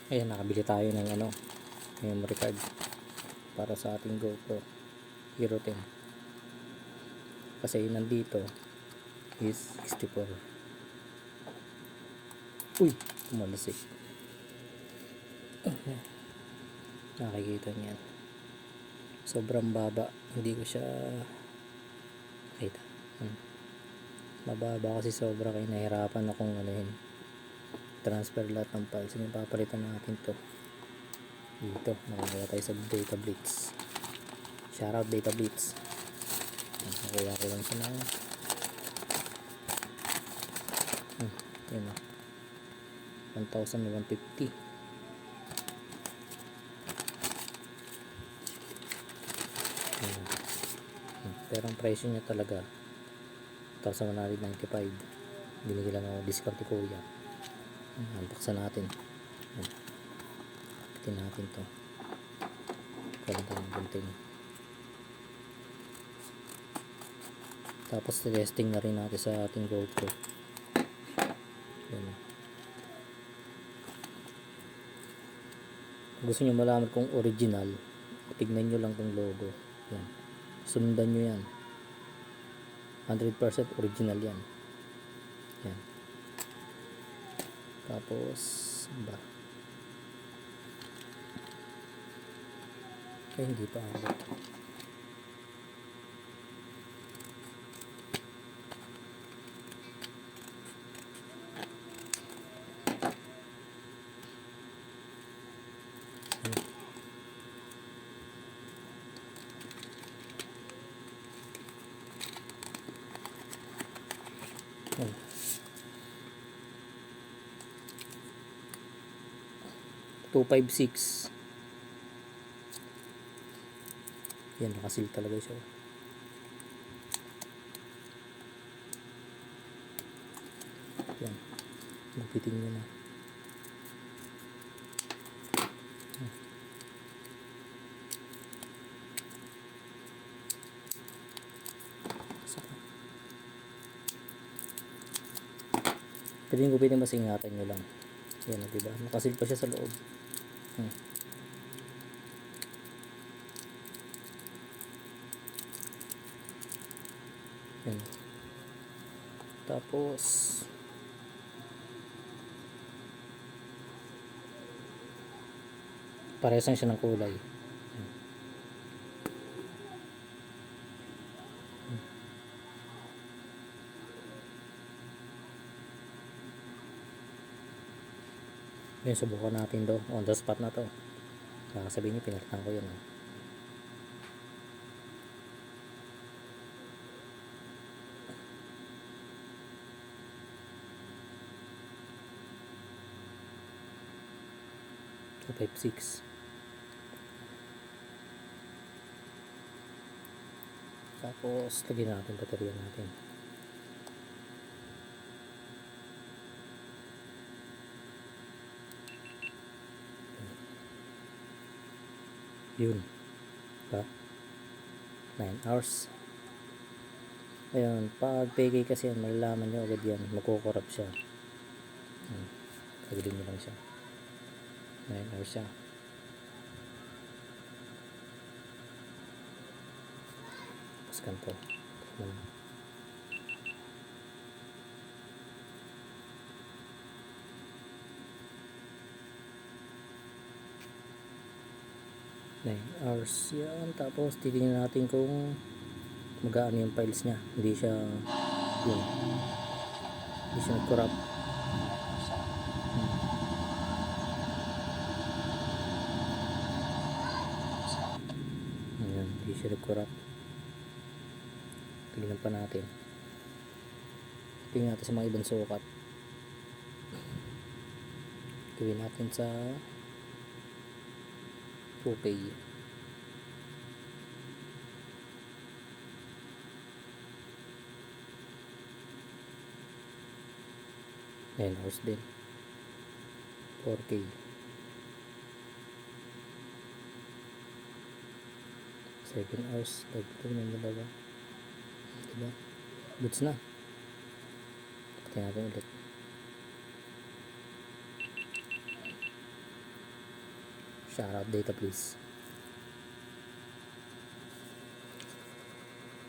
Ayan, nakabili tayo ng memory card para sa ating GoPro Hero 10 kasi nandito is 64. Uy, tumalas eh. Nakikita niyan, sobrang baba, hindi ko siya kita. Mababa kasi sobra, kaya nahirapan akong transfer lahat ng files. Yung papalitan natin to dito. Nakakaya tayo sa Data Blitz. Shoutout Data Blitz. Nakuha ko lang siya na yun o, 1,150. Pero ang presyo niya talaga 1,195. Binigyan lang ako discount ni kuya. Unboxan natin. Pitin natin to. Kalang tayong gunting. Tapos testing na rin natin sa ating GoPro. Yan. Gusto nyo malaman kung original, tignan nyo lang tong logo. Yan. Sundan nyo yan. 100% original yan. Yan. Tapos ba? Ay, hindi pa abot. Yan. 256. Yan, nakasil talaga siya. Yan, gupitin nyo na. Pwede yung gupitin, mas ingatan nyo lang. Yan, diba? Nakasil pa siya sa loob. Yan. Tapos parehas lang siya ng kulay. Yan, subukan natin do. On the spot na to. Sabihin niyo, pinalitan ko yun. So, 5.6. Tapos, lagyan natin baterya natin. Yun. Diba? 9 hours. Ayun, pag PK kasi yan, malalaman nyo agad yan. Magkukorap siya. Pagilin nyo lang siya. 9 hours siya. Tapos ganito. Hours yan. Tapos titingnan natin kung magaano yung files niya. Hindi siya nag-corrupt. Ayan, hindi siya nag-corrupt. Tingnan pa natin. Tingnan natin sa mga ibang sukat. Gawin natin sa 2K. Ayan, hours din. 4K. Second hours. Dagdag na yung dalawa. Diba? Goods na. Tingnan natin ulit. Shoutout data please.